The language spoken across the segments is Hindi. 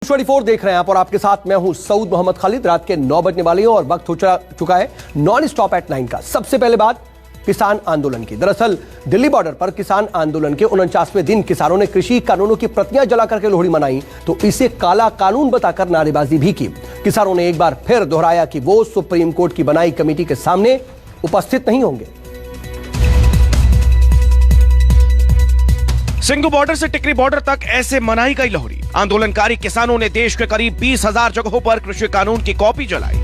24 देख रहे हैं आप और आपके साथ मैं हूं सऊद मोहम्मद खालिद। रात के 9 बजने वाले हैं और वक्त हो चुका है नॉन स्टॉप एट 9 का। सबसे पहले बात किसान आंदोलन की। दरअसल दिल्ली बॉर्डर पर किसान आंदोलन के 49वें दिन किसानों ने कृषि कानूनों की प्रतियां जला करके लोहड़ी मनाई तो इसे काला कानून बताकर नारेबाजी भी की। किसानों ने एक बार फिर दोहराया कि वो सुप्रीम कोर्ट की बनाई कमेटी के सामने उपस्थित नहीं होंगे। सिंघू बॉर्डर से टिकरी बॉर्डर तक ऐसे मनाई गई लोहड़ी। आंदोलनकारी किसानों ने देश के करीब 20,000 जगहों पर कृषि कानून की कॉपी जलाई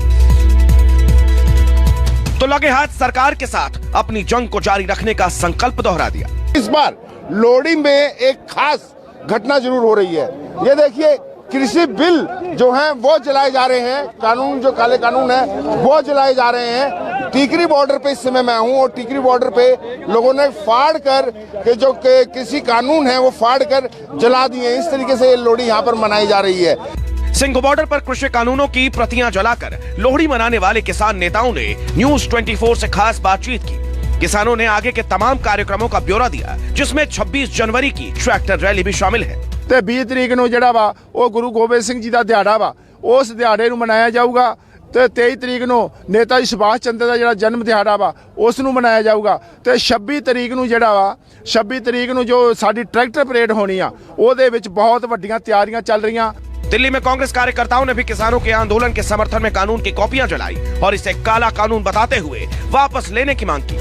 तो लगे हाथ सरकार के साथ अपनी जंग को जारी रखने का संकल्प दोहरा दिया। इस बार लोहड़ी में एक खास घटना जरूर हो रही है। ये देखिए, कृषि बिल जो हैं वो जलाए जा रहे हैं, कानून जो काले कानून है वो जलाए जा रहे हैं। टिकरी बॉर्डर पे इस समय मैं हूं और टिकरी बॉर्डर पे लोगों ने फाड़ कर के जो कृषि कानून है वो फाड़ कर जला दिए। इस तरीके से लोहड़ी यहाँ पर मनाई जा रही है। सिंघू बॉर्डर पर कृषि कानूनों की प्रतियां जलाकर लोहड़ी मनाने वाले किसान नेताओं ने न्यूज 24 से खास बातचीत की। किसानों ने आगे के तमाम कार्यक्रमों का ब्यौरा दिया, जिसमें 26 जनवरी की ट्रैक्टर रैली भी शामिल है। 20 तरीक ਨੂੰ ਜਿਹੜਾ ਵਾ ਉਹ ਗੁਰੂ ਗੋਬਿੰਦ ਸਿੰਘ ਜੀ ਦਾ ਦਿਹਾੜਾ ਵਾ, ਉਸ ਦਿਹਾੜੇ ਨੂੰ ਮਨਾਇਆ ਜਾਊਗਾ ਤੇ 23 ਤਰੀਕ ਨੂੰ ਨੇਤਾ ਜੀ ਸੁਭਾਸ਼ ਚੰਦਰ ਦਾ ਜਿਹੜਾ ਜਨਮ ਦਿਹਾੜਾ ਵਾ ਉਸ ਨੂੰ ਮਨਾਇਆ ਜਾਊਗਾ ਤੇ 26 ਤਰੀਕ ਨੂੰ ਜਿਹੜਾ ਵਾ 26 ਤਰੀਕ ਨੂੰ ਜੋ ਸਾਡੀ ਟਰੈਕਟਰ ਪਰੇਡ ਹੋਣੀ ਆ ਉਹਦੇ ਵਿੱਚ ਬਹੁਤ ਵੱਡੀਆਂ ਤਿਆਰੀਆਂ ਚੱਲ ਰਹੀਆਂ। दिल्ली में कांग्रेस कार्यकर्ताओं ने भी किसानों के आंदोलन के समर्थन में कानून की कॉपियां जलाई और इसे काला कानून बताते हुए वापस लेने की मांग की।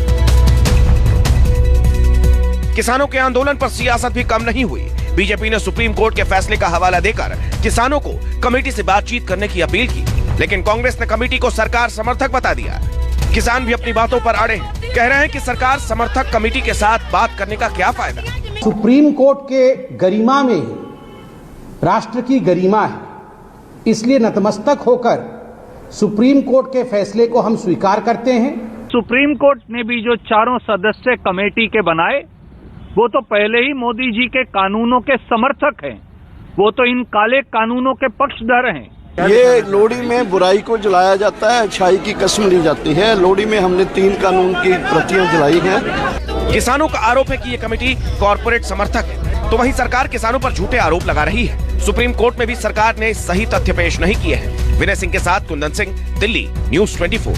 किसानों के आंदोलन पर सियासत भी कम नहीं हुई। बीजेपी ने सुप्रीम कोर्ट के फैसले का हवाला देकर किसानों को कमेटी से बातचीत करने की अपील की, लेकिन कांग्रेस ने कमेटी को सरकार समर्थक बता दिया। किसान भी अपनी बातों पर अड़े हैं, कह रहे हैं कि सरकार समर्थक कमेटी के साथ बात करने का क्या फायदा। सुप्रीम कोर्ट के गरिमा में राष्ट्र की गरिमा है, इसलिए नतमस्तक होकर सुप्रीम कोर्ट के फैसले को हम स्वीकार करते हैं। सुप्रीम कोर्ट ने भी जो 4 सदस्य कमेटी के बनाए वो तो पहले ही मोदी जी के कानूनों के समर्थक हैं, वो तो इन काले कानूनों के पक्षधर हैं। ये लोहड़ी में बुराई को जलाया जाता है, अच्छाई की कसम ली जाती है। लोहड़ी में हमने 3 कानून की प्रतियां जलाई हैं। किसानों का आरोप है कि ये कमेटी कॉर्पोरेट समर्थक है, तो वहीं सरकार किसानों पर झूठे आरोप लगा रही है। सुप्रीम कोर्ट में भी सरकार ने सही तथ्य पेश नहीं किए हैं। विनय सिंह के साथ कुंदन सिंह, दिल्ली, न्यूज 24।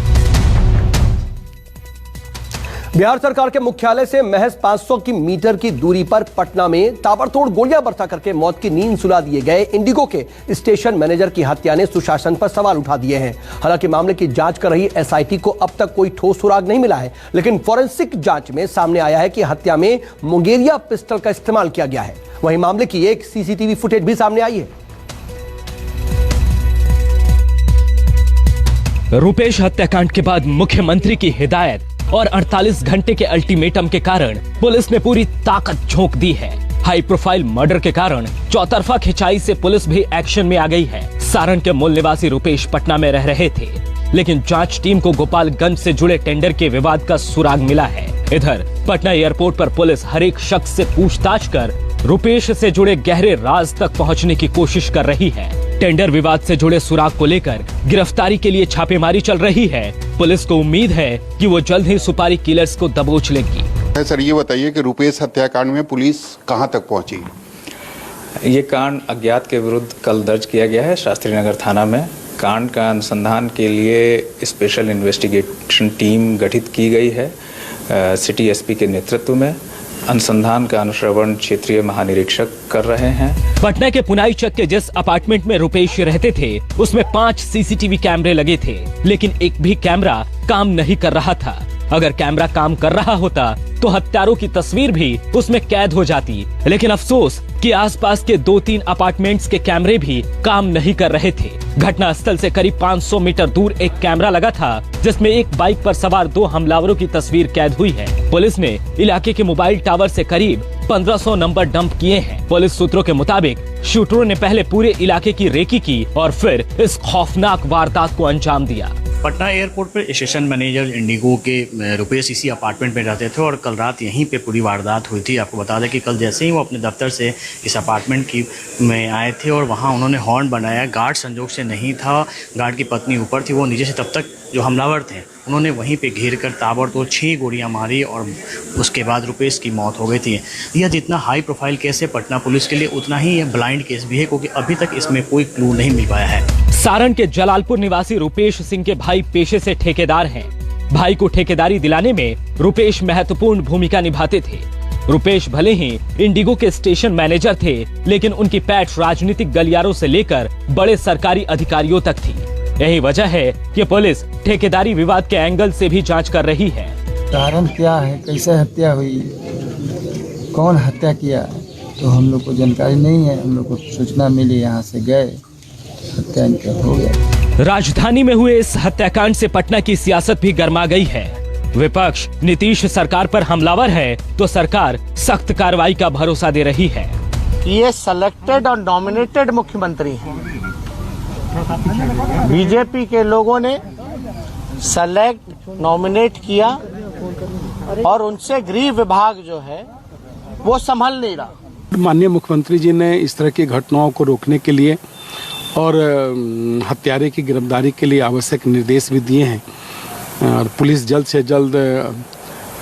बिहार सरकार के मुख्यालय से महज 500 मीटर की दूरी पर पटना में ताबड़तोड़ गोलियां बरसा करके मौत की नींद सुला दिए गए इंडिगो के स्टेशन मैनेजर की हत्या ने सुशासन पर सवाल उठा दिए हैं। हालांकि मामले की जांच कर रही एसआईटी को अब तक कोई ठोस सुराग नहीं मिला है, लेकिन फॉरेंसिक जांच में सामने आया है कि हत्या में मुंगेरिया पिस्टल का इस्तेमाल किया गया है। वहीं मामले की एक सीसीटीवी फुटेज भी सामने आई है। रुपेश हत्याकांड के बाद मुख्यमंत्री की हिदायत और 48 घंटे के अल्टीमेटम के कारण पुलिस ने पूरी ताकत झोंक दी है। हाई प्रोफाइल मर्डर के कारण चौतरफा खिंचाई से पुलिस भी एक्शन में आ गई है। सारण के मूल निवासी रुपेश पटना में रह रहे थे, लेकिन जांच टीम को गोपालगंज से जुड़े टेंडर के विवाद का सुराग मिला है। इधर पटना एयरपोर्ट पर पुलिस हर एक शख्स से पूछताछ कर रुपेश से जुड़े गहरे राज तक पहुंचने की कोशिश कर रही है। टेंडर विवाद से जुड़े सुराग को लेकर गिरफ्तारी के लिए छापेमारी चल रही है। पुलिस को उम्मीद है कि वो जल्द ही सुपारी किलर्स को दबोच लेगी। सर, ये बताइए कि रुपेश हत्याकांड में पुलिस कहां तक पहुंची? ये कांड अज्ञात के विरुद्ध कल दर्ज किया गया है शास्त्री नगर थाना में। कांड का अनुसंधान के लिए स्पेशल इन्वेस्टिगेशन टीम गठित की गई है सिटी एसपी के नेतृत्व में। अनुसंधान का अनुश्रवण क्षेत्रीय महानिरीक्षक कर रहे हैं। पटना के पुनाई चक के जिस अपार्टमेंट में रुपेश रहते थे उसमें 5 सीसीटीवी कैमरे लगे थे, लेकिन एक भी कैमरा काम नहीं कर रहा था। अगर कैमरा काम कर रहा होता तो हत्यारों की तस्वीर भी उसमें कैद हो जाती, लेकिन अफसोस कि आसपास के 2-3 अपार्टमेंट्स के कैमरे भी काम नहीं कर रहे थे। घटना स्थल से करीब 500 मीटर दूर एक कैमरा लगा था, जिसमें एक बाइक पर सवार 2 हमलावरों की तस्वीर कैद हुई है। पुलिस ने इलाके के मोबाइल टावर से करीब 1500 नंबर डंप किए हैं। पुलिस सूत्रों के मुताबिक शूटरों ने पहले पूरे इलाके की रेकी की और फिर इस खौफनाक वारदात को अंजाम दिया। पटना एयरपोर्ट पर स्टेशन मैनेजर इंडिगो के रुपेश इसी अपार्टमेंट में रहते थे और कल रात यहीं पे पूरी वारदात हुई थी। आपको बता दें कि कल जैसे ही वो अपने दफ्तर से इस अपार्टमेंट में आए थे और वहाँ उन्होंने हॉर्न बनाया। गार्ड संजोग से नहीं था, गार्ड की पत्नी ऊपर थी, वो नीचे से तब तक जो हमलावर थे उन्होंने वहीं पे घेर कर ताबड़तोड़ 6 गोलियां मारी और उसके बाद रुपेश की मौत हो गई थी। यह जितना हाई प्रोफाइल केस है पटना पुलिस के लिए, उतना ही यह ब्लाइंड केस भी है, क्योंकि अभी तक इसमें कोई क्लू नहीं मिल पाया है। सारण के जलालपुर निवासी रुपेश सिंह के भाई पेशे से ठेकेदार हैं। भाई को ठेकेदारी दिलाने में रुपेश महत्वपूर्ण भूमिका निभाते थे। रुपेश भले ही इंडिगो के स्टेशन मैनेजर थे, लेकिन उनकी पैठ राजनीतिक गलियारों से लेकर बड़े सरकारी अधिकारियों तक थी। यही वजह है कि पुलिस ठेकेदारी विवाद के एंगल से भी जांच कर रही है। कारण क्या है, कैसे हत्या हुई, कौन हत्या किया, तो हम लोग को जानकारी नहीं है। हम लोग को सूचना मिली, यहाँ से गए, हत्या हो गया। राजधानी में हुए इस हत्याकांड से पटना की सियासत भी गर्मा गई है। विपक्ष नीतीश सरकार पर हमलावर है तो सरकार सख्त कार्रवाई का भरोसा दे रही है। ये सिलेक्टेड और नॉमिनेटेड मुख्यमंत्री हैं। बीजेपी के लोगों ने सेलेक्ट नॉमिनेट किया और उनसे गृह विभाग जो है वो संभल नहीं रहा। माननीय मुख्यमंत्री जी ने इस तरह की घटनाओं को रोकने के लिए और हत्यारे की गिरफ्तारी के लिए आवश्यक निर्देश भी दिए हैं और पुलिस जल्द से जल्द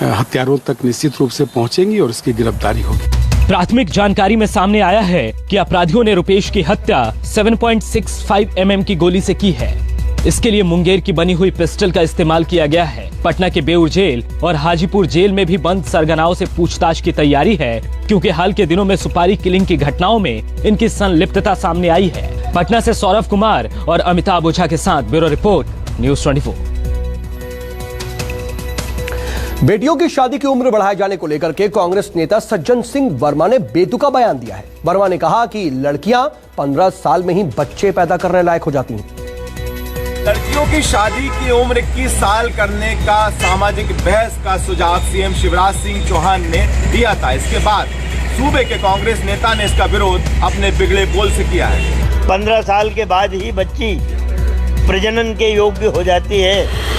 हत्यारों तक निश्चित रूप से पहुंचेंगी और इसकी गिरफ्तारी होगी। प्राथमिक जानकारी में सामने आया है कि अपराधियों ने रुपेश की हत्या 7.65 mm की गोली से की है। इसके लिए मुंगेर की बनी हुई पिस्टल का इस्तेमाल किया गया है। पटना के बेउर जेल और हाजीपुर जेल में भी बंद सरगनाओं से पूछताछ की तैयारी है, क्योंकि हाल के दिनों में सुपारी किलिंग की घटनाओं में इनकी संलिप्तता सामने आई है। पटना से सौरभ कुमार और अमिताभ ओझा के साथ ब्यूरो रिपोर्ट, न्यूज़ 24। बेटियों की शादी की उम्र बढ़ाए जाने को लेकर के कांग्रेस नेता सज्जन सिंह वर्मा ने बेतुका बयान दिया है। वर्मा ने कहा कि लड़कियां 15 साल में ही बच्चे पैदा करने लायक हो जाती हैं। लड़कियों की शादी की उम्र 21 साल करने का सामाजिक बहस का सुझाव सीएम शिवराज सिंह चौहान ने दिया था। इसके बाद सूबे के कांग्रेस नेता ने इसका विरोध अपने बिगड़े बोल से किया है। 15 साल के बाद ही बच्ची प्रजनन के योग्य हो जाती है।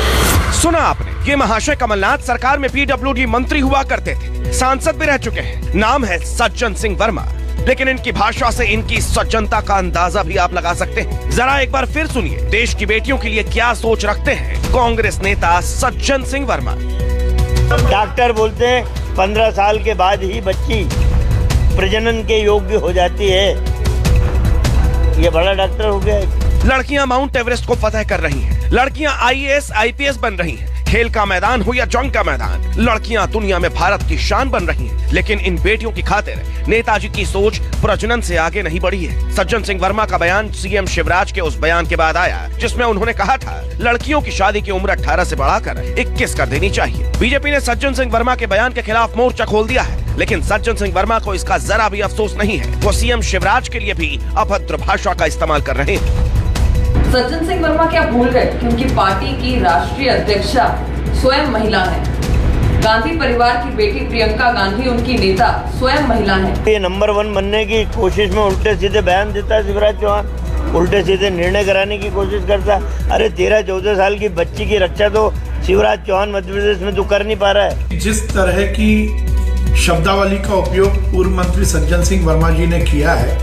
सुना आपने, ये महाशय कमलनाथ सरकार में पीडब्ल्यूडी मंत्री हुआ करते थे, सांसद भी रह चुके हैं। नाम है सज्जन सिंह वर्मा, लेकिन इनकी भाषा से इनकी सज्जनता का अंदाजा भी आप लगा सकते हैं। जरा एक बार फिर सुनिए, देश की बेटियों के लिए क्या सोच रखते हैं कांग्रेस नेता सज्जन सिंह वर्मा। डॉक्टर बोलते हैं 15 साल के बाद ही बच्ची प्रजनन के योग्य हो जाती है। ये बड़ा डॉक्टर हो गया है। लड़कियां माउंट एवरेस्ट को फतह कर रही हैं। लड़कियां आईएएस आईपीएस बन रही हैं। खेल का मैदान हो या जंग का मैदान, लड़कियां दुनिया में भारत की शान बन रही हैं। लेकिन इन बेटियों की खातिर नेताजी की सोच प्रजनन से आगे नहीं बढ़ी है। सज्जन सिंह वर्मा का बयान सीएम शिवराज के उस बयान के बाद आया जिसमें उन्होंने कहा था लड़कियों की शादी की उम्र 18 से बढ़ाकर 21 कर देनी चाहिए। बीजेपी ने सज्जन सिंह वर्मा के बयान के खिलाफ मोर्चा खोल दिया है, लेकिन सज्जन सिंह वर्मा को इसका जरा भी अफसोस नहीं है। वो सीएम शिवराज के लिए भी अभद्र भाषा का इस्तेमाल कर रहे हैं। सज्जन सिंह वर्मा क्या भूल गए कि उनकी पार्टी की राष्ट्रीय अध्यक्षा स्वयं महिला है। गांधी परिवार की बेटी प्रियंका गांधी उनकी नेता स्वयं महिला है। ये नंबर 1 बनने की कोशिश में उल्टे सीधे बयान देता है शिवराज चौहान, उल्टे सीधे निर्णय कराने की कोशिश करता है। अरे 13-14 साल की बच्ची की रक्षा तो शिवराज चौहान मध्य प्रदेश में तो कर नहीं पा रहा है। जिस तरह की शब्दावली का उपयोग पूर्व मंत्री सज्जन सिंह वर्मा जी ने किया है,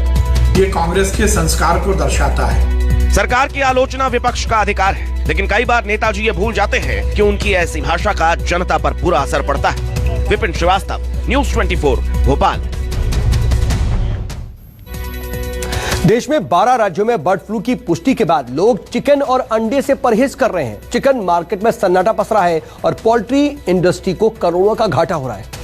ये कांग्रेस के संस्कार को दर्शाता है। सरकार की आलोचना विपक्ष का अधिकार है, लेकिन कई बार नेताजी ये भूल जाते हैं कि उनकी ऐसी भाषा का जनता पर बुरा असर पड़ता है। विपिन श्रीवास्तव, न्यूज़ 24, भोपाल। देश में 12 राज्यों में बर्ड फ्लू की पुष्टि के बाद लोग चिकन और अंडे से परहेज कर रहे हैं। चिकन मार्केट में सन्नाटा पसरा है और पोल्ट्री इंडस्ट्री को करोड़ों का घाटा हो रहा है।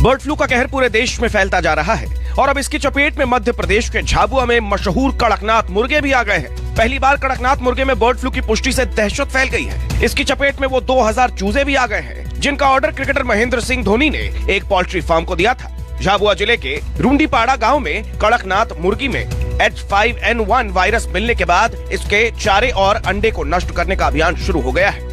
बर्ड फ्लू का कहर पूरे देश में फैलता जा रहा है और अब इसकी चपेट में मध्य प्रदेश के झाबुआ में मशहूर कड़कनाथ मुर्गे भी आ गए हैं। पहली बार कड़कनाथ मुर्गे में बर्ड फ्लू की पुष्टि से दहशत फैल गई है। इसकी चपेट में वो 2000 चूजे भी आ गए हैं, जिनका ऑर्डर क्रिकेटर महेंद्र सिंह धोनी ने एक पोल्ट्री फार्म को दिया था। झाबुआ जिले के रूंडीपाड़ा गांव में कड़कनाथ मुर्गी में H5N1 वायरस मिलने के बाद इसके चारे और अंडे को नष्ट करने का अभियान शुरू हो गया है।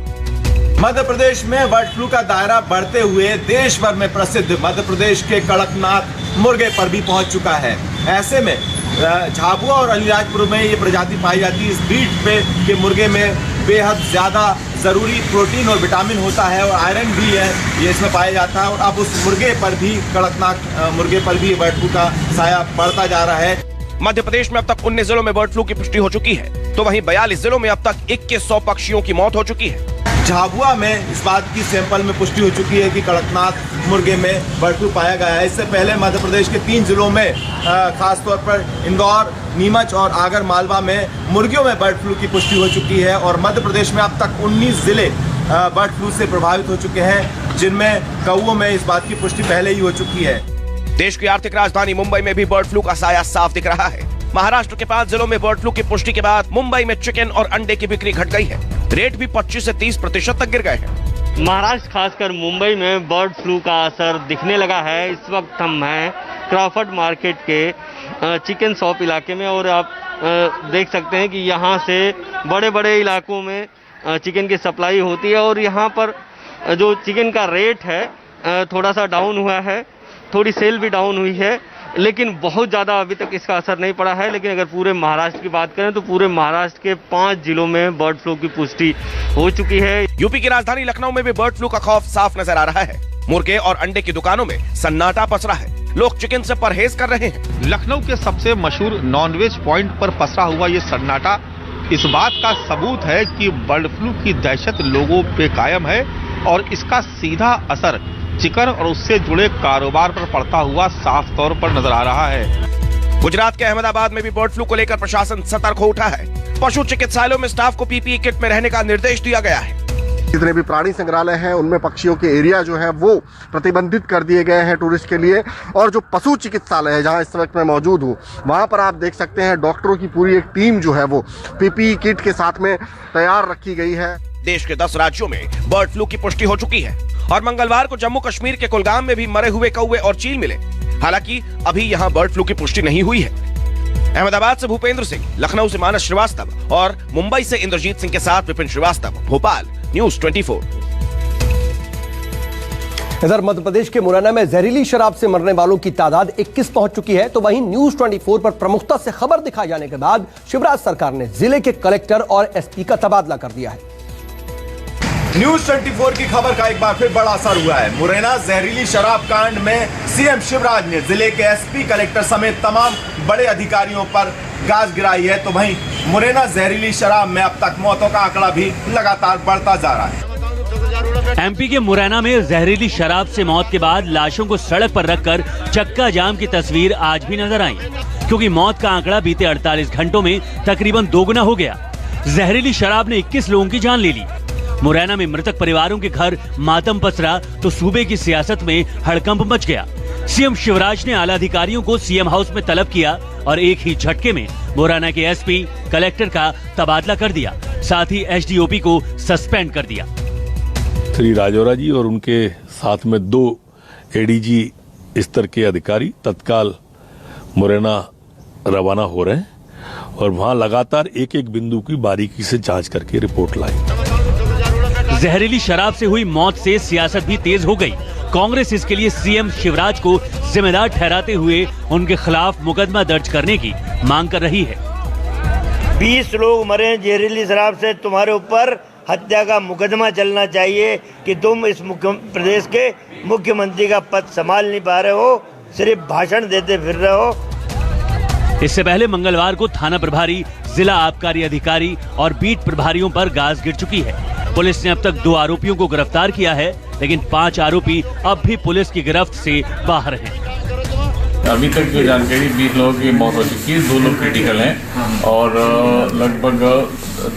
मध्य प्रदेश में बर्ड फ्लू का दायरा बढ़ते हुए देश भर में प्रसिद्ध मध्य प्रदेश के कड़कनाथ मुर्गे पर भी पहुंच चुका है। ऐसे में झाबुआ और अलीराजपुर में ये प्रजाति पाई जाती है। इस ब्रीड पे के मुर्गे में बेहद ज़्यादा ज़रूरी प्रोटीन और विटामिन होता है और आयरन भी है, ये इसमें पाया जाता है। और अब उस मुर्गे पर भी, कड़कनाथ मुर्गे पर भी बर्ड फ्लू का साया पड़ता जा रहा है। मध्य प्रदेश में अब तक 19 जिलों में बर्ड फ्लू की पुष्टि हो चुकी है, तो वहीं 42 जिलों में अब तक 2100 पक्षियों की मौत हो चुकी है। झाबुआ में इस बात की सैंपल में पुष्टि हो चुकी है कि कड़कनाथ मुर्गे में बर्ड फ्लू पाया गया है। इससे पहले मध्य प्रदेश के 3 जिलों में खासतौर पर इंदौर, नीमच और आगर मालवा में मुर्गियों में बर्ड फ्लू की पुष्टि हो चुकी है। और मध्य प्रदेश में अब तक 19 जिले बर्ड फ्लू से प्रभावित हो चुके हैं, जिनमें कौओं में इस बात की पुष्टि पहले ही हो चुकी है। देश की आर्थिक राजधानी मुंबई में भी बर्ड फ्लू का साया साफ दिख रहा है। महाराष्ट्र के 5 जिलों में बर्ड फ्लू की पुष्टि के बाद मुंबई में चिकन और अंडे की बिक्री घट गई है। रेट भी 25 से 30% तक गिर गए हैं। महाराष्ट्र खासकर मुंबई में बर्ड फ्लू का असर दिखने लगा है। इस वक्त हम हैं क्रॉफर्ड मार्केट के चिकन शॉप इलाके में और आप देख सकते हैं कि यहाँ से बड़े बड़े इलाकों में चिकन की सप्लाई होती है और यहाँ पर जो चिकन का रेट है थोड़ा सा डाउन हुआ है, थोड़ी सेल भी डाउन हुई है, लेकिन बहुत ज़्यादा अभी तक इसका असर नहीं पड़ा है। लेकिन अगर पूरे महाराष्ट्र की बात करें तो पूरे महाराष्ट्र के 5 जिलों में बर्ड फ्लू की पुष्टि हो चुकी है। यूपी की राजधानी लखनऊ में भी बर्ड फ्लू का खौफ साफ नजर आ रहा है। मुर्गे और अंडे की दुकानों में सन्नाटा पसरा है, लोग चिकन से परहेज कर रहे हैं। लखनऊ के सबसे मशहूर नॉनवेज पॉइंट पर पसरा हुआ ये सन्नाटा इस बात का सबूत है कि बर्ड फ्लू की दहशत लोगों पे कायम है और इसका सीधा असर चिकन और उससे जुड़े कारोबार पर पड़ता हुआ साफ तौर पर नजर आ रहा है। गुजरात के अहमदाबाद में भी बर्ड फ्लू को लेकर प्रशासन सतर्क हो उठा है। पशु चिकित्सालयों में स्टाफ को पीपीई किट में रहने का निर्देश दिया गया है। जितने भी प्राणी संग्रहालय हैं उनमें पक्षियों के एरिया जो है वो प्रतिबंधित कर दिए गए हैं टूरिस्ट के लिए। और जो पशु चिकित्सालय है जहां इस वक्त मैं मौजूद हूं, वहां पर आप देख सकते हैं डॉक्टरों की पूरी एक टीम जो है वो पीपीई किट के साथ में तैयार रखी गई है। देश के 10 राज्यों में बर्ड फ्लू की पुष्टि हो चुकी है और मंगलवार को जम्मू कश्मीर के कुलगाम में भी मरे हुए कौवे और चील मिले। हालांकि अभी यहां बर्ड फ्लू की पुष्टि नहीं हुई है। अहमदाबाद से भूपेंद्र सिंह, लखनऊ से मानस श्रीवास्तव और मुंबई से इंद्रजीत सिंह के साथ विपिन श्रीवास्तव, भोपाल, न्यूज़ 24। इधर मध्य प्रदेश के मुरैना में जहरीली शराब से मरने वालों की तादाद 21 पहुंच चुकी है, तो वहीं न्यूज़ 24 पर प्रमुखता से खबर दिखाए जाने के बाद शिवराज सरकार ने जिले के कलेक्टर और एसपी का तबादला कर दिया है। न्यूज़ 24 की खबर का एक बार फिर बड़ा असर हुआ है। मुरैना जहरीली शराब कांड में सीएम शिवराज ने जिले के एसपी, कलेक्टर समेत तमाम बड़े अधिकारियों पर गाज गिराई है, तो वहीं मुरैना जहरीली शराब में अब तक मौतों का आंकड़ा भी लगातार बढ़ता जा रहा है। एमपी के मुरैना में जहरीली शराब से मौत के बाद लाशों को सड़क पर रखकर चक्का जाम की तस्वीर आज भी नजर आई, क्योंकि मौत का आंकड़ा बीते 48 घंटों में तकरीबन दोगुना हो गया। जहरीली शराब ने 21 लोगों की जान ले ली। मुरैना में मृतक परिवारों के घर मातम पसरा तो सूबे की सियासत में हड़कंप मच गया। सीएम शिवराज ने आला अधिकारियों को सीएम हाउस में तलब किया और एक ही झटके में मुरैना के एसपी, कलेक्टर का तबादला कर दिया, साथ ही एसडीओपी को सस्पेंड कर दिया। श्री राजौरा जी और उनके साथ में 2 एडीजी स्तर के अधिकारी तत्काल मुरैना रवाना हो रहे हैं और वहां लगातार एक-एक बिंदु की बारीकी से जांच करके रिपोर्ट लाई। जहरीली शराब से हुई मौत से सियासत भी तेज हो गई। कांग्रेस इसके लिए सीएम शिवराज को जिम्मेदार ठहराते हुए उनके खिलाफ मुकदमा दर्ज करने की मांग कर रही है। 20 लोग मरे जहरीली शराब से, तुम्हारे ऊपर हत्या का मुकदमा चलना चाहिए कि तुम इस प्रदेश के मुख्यमंत्री का पद संभाल नहीं पा रहे हो, सिर्फ भाषण देते फिर रहे हो। इससे पहले मंगलवार को थाना प्रभारी, जिला आबकारी अधिकारी और बीट प्रभारियों पर गाज गिर चुकी है। पुलिस ने अब तक 2 आरोपियों को गिरफ्तार किया है, लेकिन 5 आरोपी अब भी पुलिस की गिरफ्त से बाहर हैं। अभी तक जो जानकारी 20 लोगों की मौत हो चुकी है, 2 लोग क्रिटिकल हैं और लगभग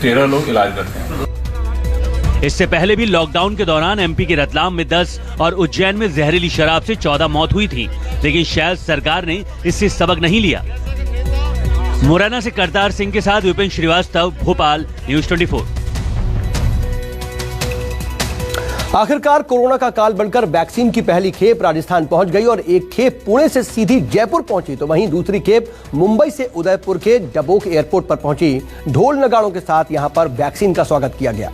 13 लोग इलाजरत हैं। इससे पहले भी लॉकडाउन के दौरान एमपी के रतलाम में 10 और उज्जैन में जहरीली शराब से 14 मौत हुई थी, लेकिन शायद सरकार ने इससे सबक नहीं लिया। मुरैना से करतार सिंह के साथ विपिन श्रीवास्तव, भोपाल, न्यूज़ 24। आखिरकार कोरोना का काल बनकर वैक्सीन की पहली खेप राजस्थान पहुंच गई और एक खेप पुणे से सीधी जयपुर पहुंची, तो वहीं दूसरी खेप मुंबई से उदयपुर के डबोक एयरपोर्ट पर पहुंची। ढोल नगाड़ों के साथ यहां पर वैक्सीन का स्वागत किया गया।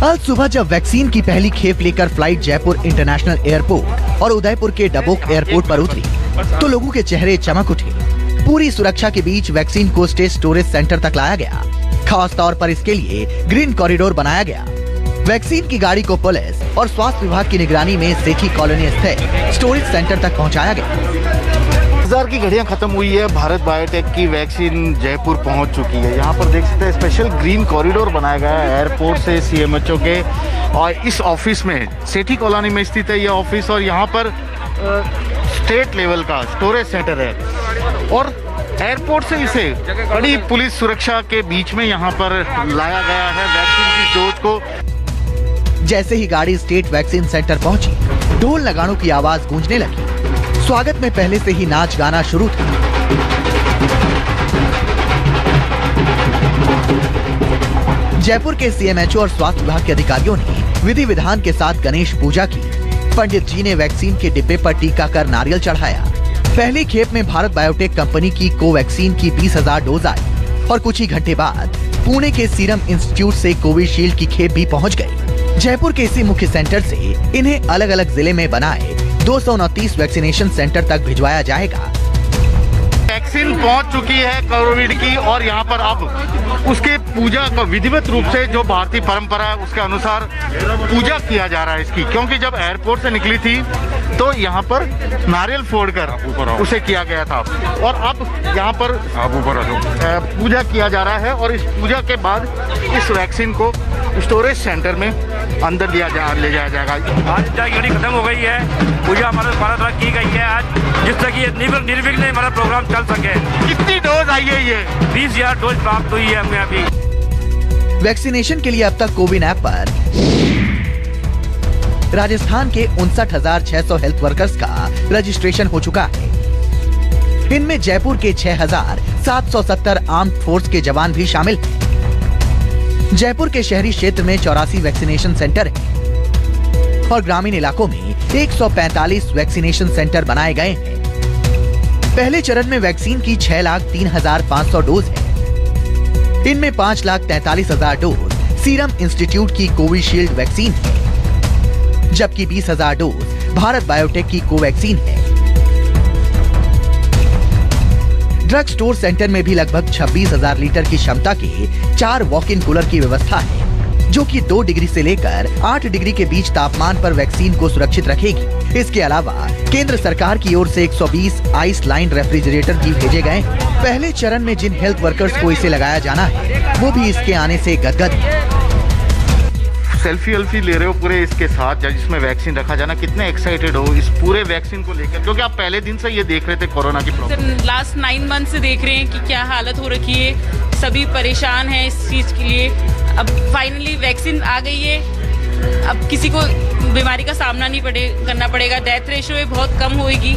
आज सुबह जब वैक्सीन की पहली खेप लेकर फ्लाइट जयपुर इंटरनेशनल एयरपोर्ट और उदयपुर के डबोक एयरपोर्ट पर उतरी तो लोगों के चेहरे चमक उठे। पूरी सुरक्षा के बीच वैक्सीन को स्टोरेज सेंटर तक लाया गया। खास तौर पर इसके लिए ग्रीन कॉरिडोर बनाया गया। वैक्सीन की गाड़ी को पुलिस और स्वास्थ्य विभाग की निगरानी में सेठी कॉलोनी स्थित स्टोरेज सेंटर तक पहुंचाया गया। इंतजार की घड़ियां खत्म हुई है। भारत बायोटेक की वैक्सीन जयपुर पहुंच चुकी है। यहाँ पर देख सकते हैं स्पेशल ग्रीन कॉरिडोर बनाया गया है एयरपोर्ट से सीएमएचओ के, और इस ऑफिस में सेठी कॉलोनी में स्थित है यह ऑफिस, और यहाँ पर स्टेट लेवल का स्टोरेज सेंटर है और एयरपोर्ट से इसे बड़ी पुलिस सुरक्षा के बीच में यहाँ पर लाया गया है वैक्सीन की डोज को। जैसे ही गाड़ी स्टेट वैक्सीन सेंटर पहुंची, ढोल नगाड़ों की आवाज गूंजने लगी। स्वागत में पहले से ही नाच गाना शुरू था। जयपुर के सीएमएचओ और स्वास्थ्य विभाग के अधिकारियों ने विधि विधान के साथ गणेश पूजा की। पंडित जी ने वैक्सीन के डिब्बे पर टीका कर नारियल चढ़ाया। पहली खेप में भारत बायोटेक कंपनी की कोवैक्सीन की 20,000 डोज आई और कुछ ही घंटे बाद पुणे के सीरम इंस्टीट्यूट से कोविशील्ड की खेप भी पहुंच गई। जयपुर के इसी मुख्य सेंटर से इन्हें अलग अलग जिले में बनाए 229 वैक्सीनेशन सेंटर तक भिजवाया जाएगा। वैक्सीन पहुंच चुकी है कोविड की, और यहाँ पर अब उसके पूजा को विधिवत रूप से जो भारतीय परंपरा है उसके अनुसार पूजा किया जा रहा है इसकी, क्योंकि जब एयरपोर्ट से निकली थी तो यहाँ पर नारियल फोड़कर उसे किया गया था, और अब यहाँ पर पूजा किया जा रहा है, और इस पूजा के बाद इस वैक्सीन को स्टोरेज सेंटर में अंदर ले जाया जाएगा। आज तैयारी खत्म हो गई है, पूजा हमारे द्वारा की गई है आज, जिससे कि निर्विघ्न हमारा प्रोग्राम चल सके। कितनी डोज आई है ये? 20,000 डोज प्राप्त हुई है हमें अभी। वैक्सीनेशन के लिए अब तक कोविन ऐप पर राजस्थान के 59,600 हेल्थ वर्कर्स का रजिस्ट्रेशन हो चुका है। इनमें जयपुर के 6,770 आर्म्ड फोर्स के जवान भी शामिल हैं। जयपुर के शहरी क्षेत्र में 84 वैक्सीनेशन सेंटर हैं और ग्रामीण इलाकों में 145 वैक्सीनेशन सेंटर बनाए गए हैं। पहले चरण में वैक्सीन की 6,03,500 डोज है। इनमें 5,43,000 डोज सीरम इंस्टीट्यूट की कोविशील्ड वैक्सीन है, जबकि 20,000 डोज भारत बायोटेक की कोवैक्सीन है। ड्रग स्टोर सेंटर में भी लगभग 26,000 लीटर की क्षमता के 4 वॉक इन कूलर की व्यवस्था है, जो कि 2 डिग्री से लेकर 8 डिग्री के बीच तापमान पर वैक्सीन को सुरक्षित रखेगी। इसके अलावा केंद्र सरकार की ओर से 120 आइस लाइन रेफ्रिजरेटर भी भेजे गए। पहले चरण में जिन हेल्थ वर्कर्स को इसे लगाया जाना है, वो भी इसके आने से गदगद है। सेल्फी ले रहे हो पूरे इसके साथ, जिसमें वैक्सीन रखा जाना, कितने एक्साइटेड हो इस पूरे वैक्सीन को लेकर, क्योंकि आप पहले दिन से ये देख रहे थे कोरोना की प्रॉब्लम। लास्ट 9 मंथ से देख रहे हैं कि क्या हालत हो रखी है, सभी परेशान हैं इस चीज के लिए। अब फाइनली वैक्सीन आ गई है, अब किसी को बीमारी का सामना नहीं करना पड़ेगा। डेथ रेशियो बहुत कम होगी,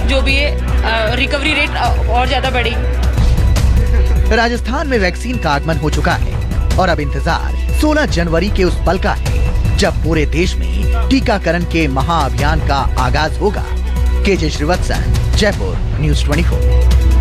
जो भी है रिकवरी रेट और ज्यादा बढ़ेगी। राजस्थान में वैक्सीन का आगमन हो चुका है और अब इंतजार 16 जनवरी के उस पल का है जब पूरे देश में टीकाकरण के महाअभियान का आगाज होगा। KJ Srivatsan, Jaipur, news 24।